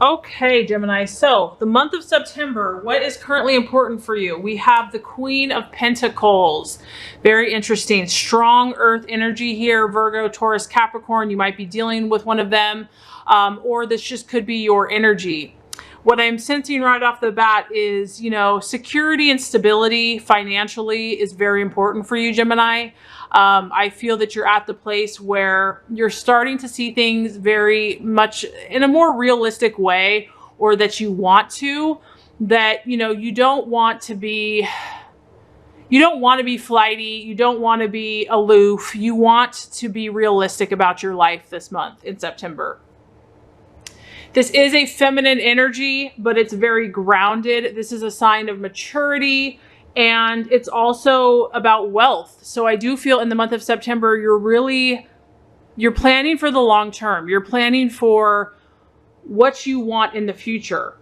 Okay, Gemini. So the month of September, what is currently important for you? We have the Queen of Pentacles. Very interesting. Strong earth energy here. Virgo, Taurus, Capricorn. You might be dealing with one of them, or this just could be your energy. What I'm sensing right off the bat is, security and stability financially is very important for you, Gemini. I feel that you're at the place where you're starting to see things very much in a more realistic way, or that you want to, that, you don't want to be flighty. You don't want to be aloof. You want to be realistic about your life this month in September. This is a feminine energy, but it's very grounded. This is a sign of maturity, and it's also about wealth. So I do feel in the month of September, you're planning for the long term. You're planning for what you want in the future.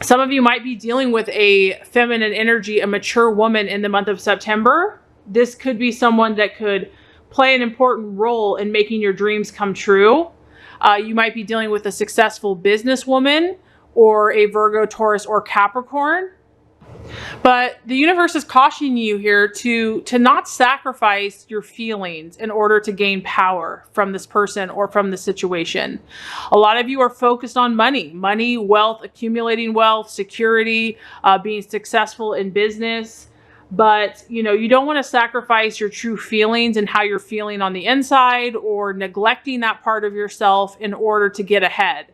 Some of you might be dealing with a feminine energy, a mature woman in the month of September. This could be someone that could play an important role in making your dreams come true. You might be dealing with a successful businesswoman or a Virgo, Taurus, or Capricorn. But the universe is cautioning you here to not sacrifice your feelings in order to gain power from this person or from the situation. A lot of you are focused on money, wealth, accumulating wealth, security, being successful in business. But, you don't want to sacrifice your true feelings and how you're feeling on the inside, or neglecting that part of yourself in order to get ahead,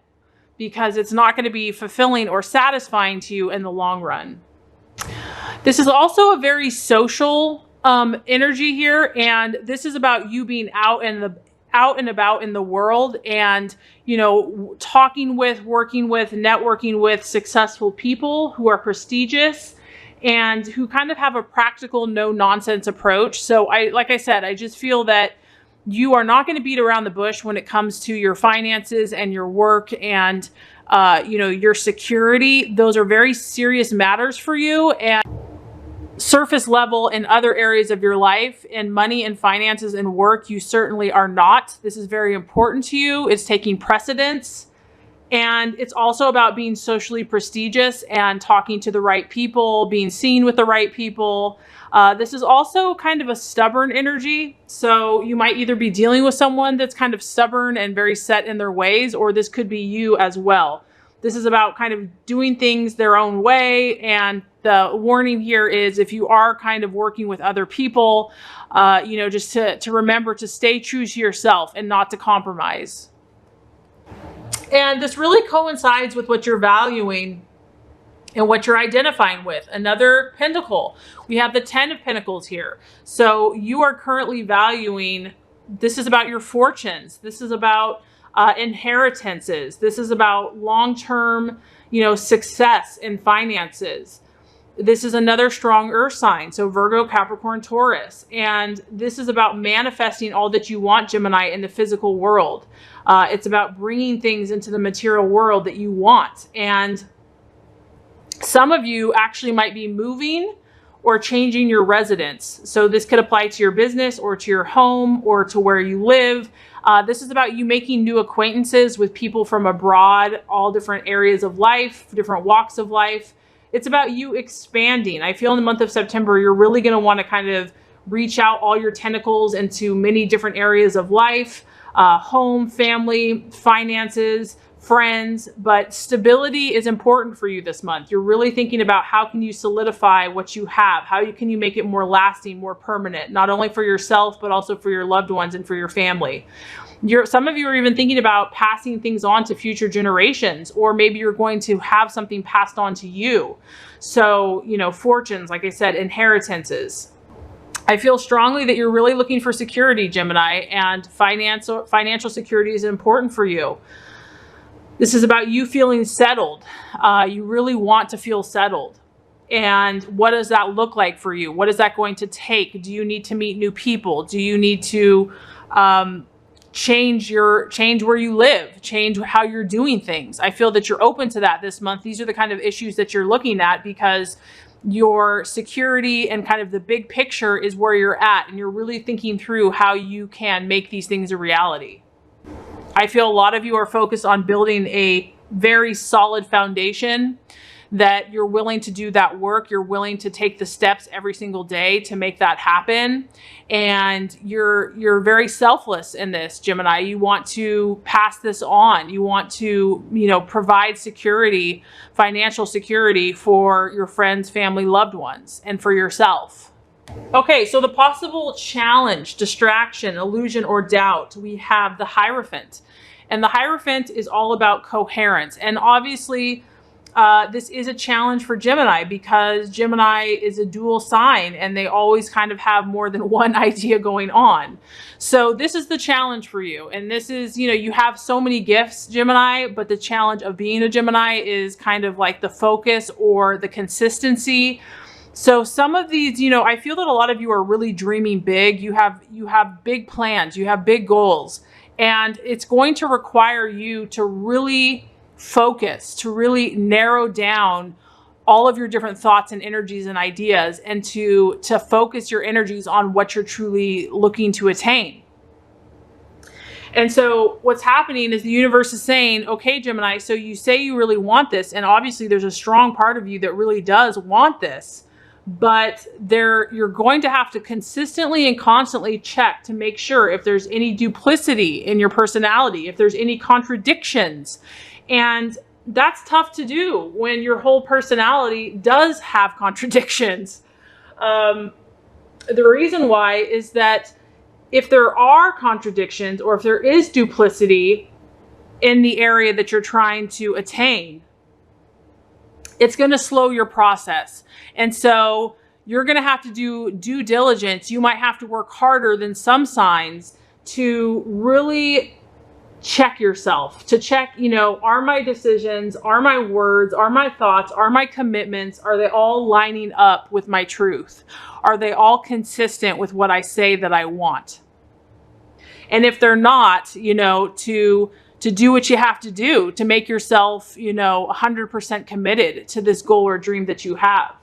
because it's not going to be fulfilling or satisfying to you in the long run. This is also a very social energy here, and this is about you being out and about in the world, and talking with, working with, networking with successful people who are prestigious and who kind of have a practical, no nonsense approach. So like I said, I just feel that you are not going to beat around the bush when it comes to your finances and your work and your security. Those are very serious matters for you. And surface level in other areas of your life, and money and finances and work, you certainly are not. This is very important to you. It's taking precedence. And it's also about being socially prestigious and talking to the right people, being seen with the right people. This is also kind of a stubborn energy. So you might either be dealing with someone that's kind of stubborn and very set in their ways, or this could be you as well. This is about kind of doing things their own way. And the warning here is, if you are kind of working with other people, just to remember to stay true to yourself and not to compromise. And this really coincides with what you're valuing and what you're identifying with. Another pentacle. We have the 10 of Pentacles here. So you are currently valuing, this is about your fortunes. This is about inheritances. This is about long-term, success in finances. This is another strong earth sign. So Virgo, Capricorn, Taurus. And this is about manifesting all that you want, Gemini, in the physical world. It's about bringing things into the material world that you want. And some of you actually might be moving or changing your residence. So this could apply to your business or to your home or to where you live. This is about you making new acquaintances with people from abroad, all different areas of life, different walks of life. It's about you expanding. I feel in the month of September, you're really going to want to kind of reach out all your tentacles into many different areas of life, home, family, finances, friends, but stability is important for you this month. You're really thinking about how can you solidify what you have? How can you make it more lasting, more permanent, not only for yourself, but also for your loved ones and for your family. Some of you are even thinking about passing things on to future generations, or maybe you're going to have something passed on to you. So, fortunes, like I said, inheritances. I feel strongly that you're really looking for security, Gemini, and financial security is important for you. This is about you feeling settled. You really want to feel settled. And what does that look like for you? What is that going to take? Do you need to meet new people? Do you need to change where you live, change how you're doing things? I feel that you're open to that this month. These are the kind of issues that you're looking at, because your security and kind of the big picture is where you're at, and you're really thinking through how you can make these things a reality. I feel a lot of you are focused on building a very solid foundation, that you're willing to do that work. You're willing to take the steps every single day to make that happen. And you're very selfless in this, Gemini. You want to pass this on. You want to, provide security, financial security for your friends, family, loved ones, and for yourself. Okay, so the possible challenge, distraction, illusion, or doubt, we have the Hierophant. And the Hierophant is all about coherence. And obviously, this is a challenge for Gemini, because Gemini is a dual sign and they always kind of have more than one idea going on. So this is the challenge for you. And this is, you have so many gifts, Gemini, but the challenge of being a Gemini is kind of like the focus or the consistency. So some of these, I feel that a lot of you are really dreaming big. You have big plans, you have big goals, and it's going to require you to really focus, to really narrow down all of your different thoughts and energies and ideas, and to focus your energies on what you're truly looking to attain. And so what's happening is the universe is saying, okay, Gemini, so you say you really want this, and obviously there's a strong part of you that really does want this, but you're going to have to consistently and constantly check to make sure if there's any duplicity in your personality, if there's any contradictions. And that's tough to do when your whole personality does have contradictions. The reason why is that if there are contradictions, or if there is duplicity in the area that you're trying to attain, it's going to slow your process. And so you're going to have to do due diligence. You might have to work harder than some signs to really check yourself, to check, are my decisions, are my words, are my thoughts, are my commitments, are they all lining up with my truth? Are they all consistent with what I say that I want? And if they're not, to do what you have to do to make yourself, 100% committed to this goal or dream that you have.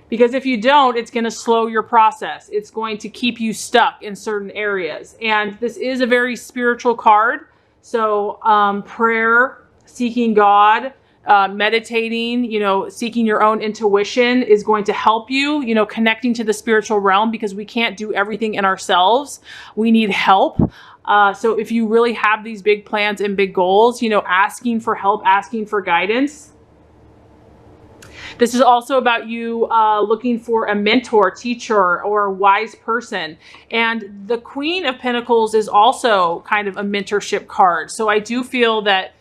Because if you don't, it's going to slow your process. It's going to keep you stuck in certain areas. And this is a very spiritual card. So prayer, seeking God, meditating, seeking your own intuition is going to help you, connecting to the spiritual realm, because we can't do everything in ourselves. We need help. So if you really have these big plans and big goals, asking for help, asking for guidance. This is also about you looking for a mentor, teacher, or a wise person. And the Queen of Pentacles is also kind of a mentorship card. So I do feel that,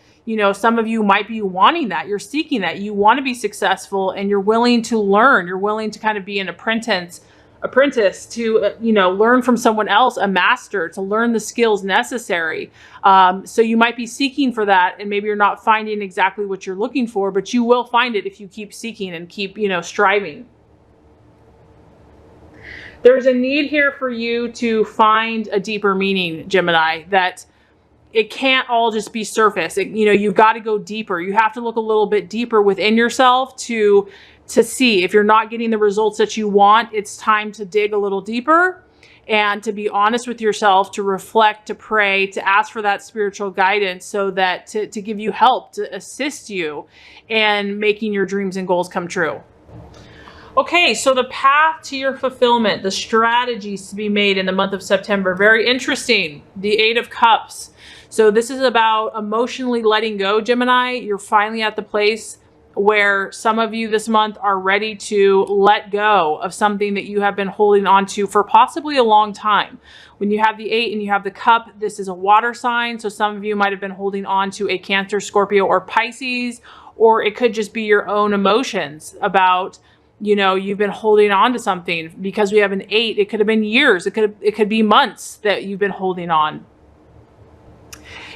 some of you might be wanting that. You're seeking that. You want to be successful, and you're willing to learn. You're willing to kind of be an apprentice to, learn from someone else, a master, to learn the skills necessary. So you might be seeking for that, and maybe you're not finding exactly what you're looking for, but you will find it if you keep seeking and keep, striving. There's a need here for you to find a deeper meaning, Gemini, that it can't all just be surface. You've got to go deeper. You have to look a little bit deeper within yourself to see if you're not getting the results that you want. It's time to dig a little deeper and to be honest with yourself, to reflect, to pray, to ask for that spiritual guidance, so that to give you help, to assist you in making your dreams and goals come true. Okay, so the path to your fulfillment, the strategies to be made in the month of September, very interesting. The Eight of Cups. So this is about emotionally letting go, Gemini. You're finally at the place where some of you this month are ready to let go of something that you have been holding on to for possibly a long time. When you have the 8 and you have the cup, this is a water sign. So some of you might have been holding on to a Cancer, Scorpio, or Pisces, or it could just be your own emotions about, you've been holding on to something. Because we have an 8, it could have been years. It could be months that you've been holding on.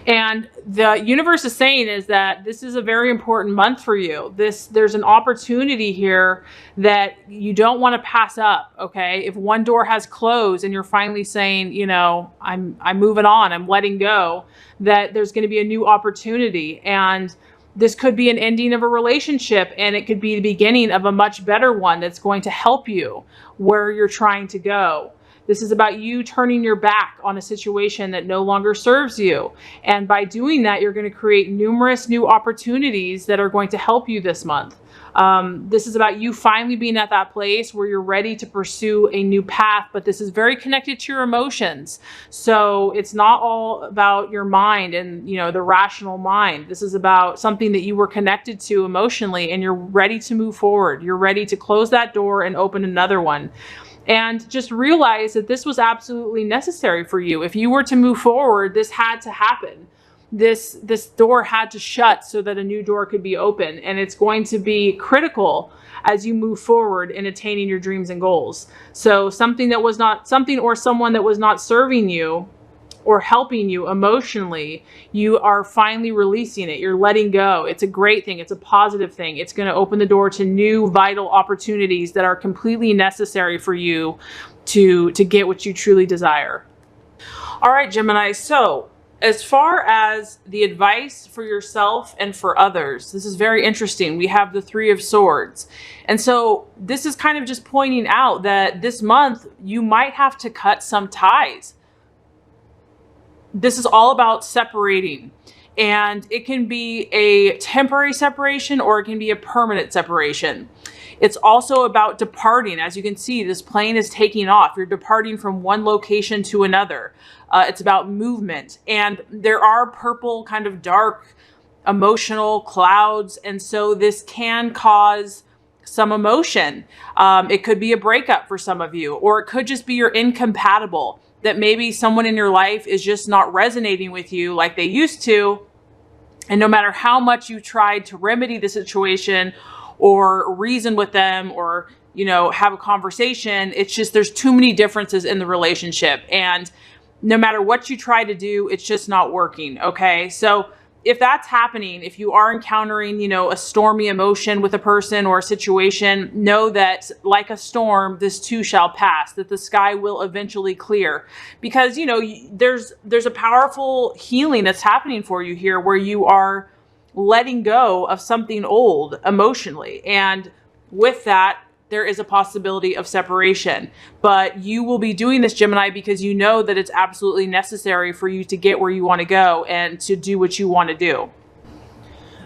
And the universe is saying is that this is a very important month for you. There's an opportunity here that you don't want to pass up. Okay. If one door has closed and you're finally saying, I'm moving on, I'm letting go, that there's going to be a new opportunity. And this could be an ending of a relationship, and it could be the beginning of a much better one that's going to help you where you're trying to go. This is about you turning your back on a situation that no longer serves you. And by doing that, you're going to create numerous new opportunities that are going to help you this month. This is about you finally being at that place where you're ready to pursue a new path, but this is very connected to your emotions. So it's not all about your mind and, the rational mind. This is about something that you were connected to emotionally, and you're ready to move forward. You're ready to close that door and open another one. And just realize that this was absolutely necessary for you. If you were to move forward, this had to happen. This door had to shut so that a new door could be open. And it's going to be critical as you move forward in attaining your dreams and goals. So something or someone that was not serving you or helping you emotionally, you are finally releasing it. You're letting go. It's a great thing. It's a positive thing. It's going to open the door to new vital opportunities that are completely necessary for you to get what you truly desire. All right, Gemini. So as far as the advice for yourself and for others, this is very interesting. We have the Three of Swords. And so this is kind of just pointing out that this month you might have to cut some ties. This is all about separating. And it can be a temporary separation or it can be a permanent separation. It's also about departing. As you can see, this plane is taking off. You're departing from one location to another. It's about movement. And there are purple kind of dark emotional clouds. And so this can cause some emotion. It could be a breakup for some of you, or it could just be you're incompatible, that maybe someone in your life is just not resonating with you like they used to. And no matter how much you tried to remedy the situation or reason with them or, have a conversation, it's just there's too many differences in the relationship. And no matter what you try to do, it's just not working. Okay. So if that's happening, if you are encountering, a stormy emotion with a person or a situation, know that like a storm, this too shall pass, that the sky will eventually clear. Because, there's a powerful healing that's happening for you here where you are letting go of something old emotionally. And with that, there is a possibility of separation. But you will be doing this, Gemini, because you know that it's absolutely necessary for you to get where you want to go and to do what you want to do.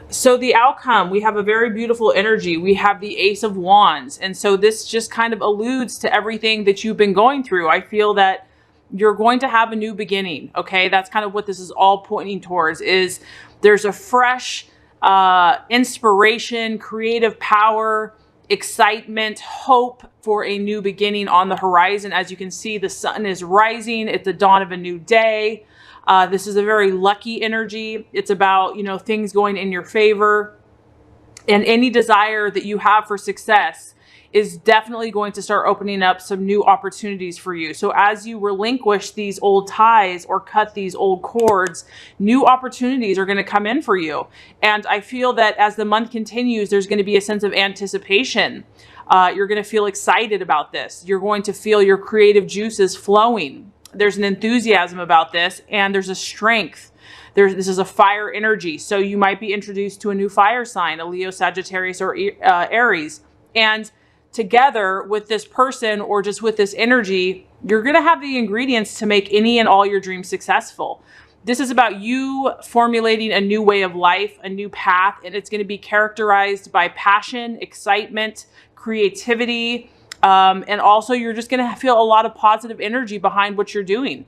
So the outcome, we have a very beautiful energy. We have the Ace of Wands. And so this just kind of alludes to everything that you've been going through. I feel that you're going to have a new beginning. Okay. That's kind of what this is all pointing towards, is there's a fresh inspiration, creative power, excitement, hope for a new beginning on the horizon. As you can see, the sun is rising. It's the dawn of a new day. This is a very lucky energy. It's about, things going in your favor, and any desire that you have for success is definitely going to start opening up some new opportunities for you. So as you relinquish these old ties or cut these old cords, new opportunities are going to come in for you. And I feel that as the month continues, there's going to be a sense of anticipation. You're going to feel excited about this. You're going to feel your creative juices flowing. There's an enthusiasm about this, and there's a strength. This is a fire energy. So you might be introduced to a new fire sign, a Leo, Sagittarius, or Aries. And together with this person or just with this energy, you're going to have the ingredients to make any and all your dreams successful. This is about you formulating a new way of life, a new path, and it's going to be characterized by passion, excitement, creativity, and also you're just going to feel a lot of positive energy behind what you're doing.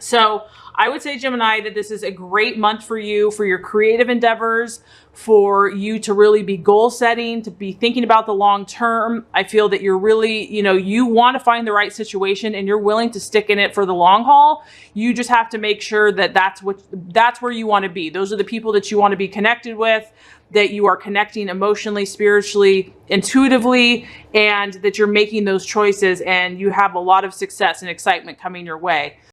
So I would say, Gemini, that this is a great month for you, for your creative endeavors, for you to really be goal setting, to be thinking about the long term. I feel that you're really, you want to find the right situation and you're willing to stick in it for the long haul. You just have to make sure that that's where you want to be. Those are the people that you want to be connected with, that you are connecting emotionally, spiritually, intuitively, and that you're making those choices and you have a lot of success and excitement coming your way.